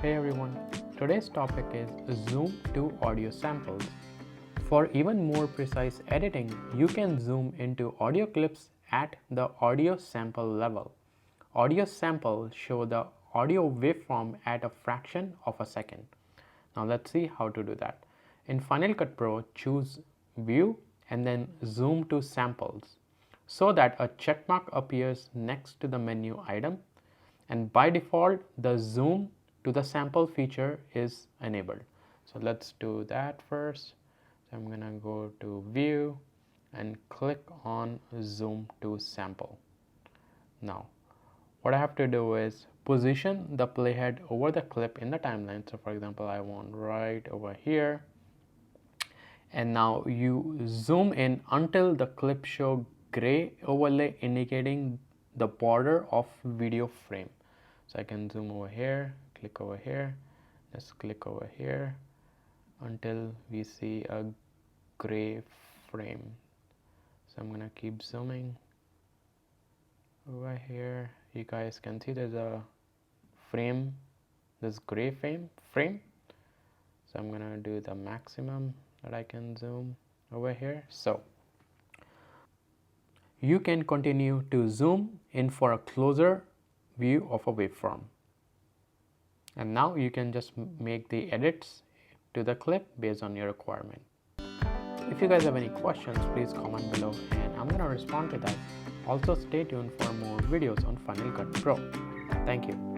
Hey everyone, today's topic is zoom to audio samples. For even more precise editing, you can zoom into audio clips at the audio sample level. Audio samples show the audio waveform at a fraction of a second. Now let's see how to do that. In Final Cut Pro, choose View and then Zoom to Samples so that a checkmark appears next to the menu item, and by default the zoom to the sample feature is enabled. So let's do that first. So I'm gonna go to View and click on Zoom to Sample. Now what I have to do is position the playhead over the clip in the timeline. So for example, I want right over here, and now you zoom in until the clip show gray overlay indicating the border of video frame. So I can zoom over here, click over here, just click over here until we see a gray frame. So I'm gonna keep zooming over here. You guys can see there's a frame, this gray frame. So I'm gonna do the maximum that I can zoom over here. So you can continue to zoom in for a closer view of a waveform. And now you can just make the edits to the clip based on your requirement. If you guys have any questions, please comment below and I'm gonna respond to that. Also stay tuned for more videos on Final Cut Pro. Thank you.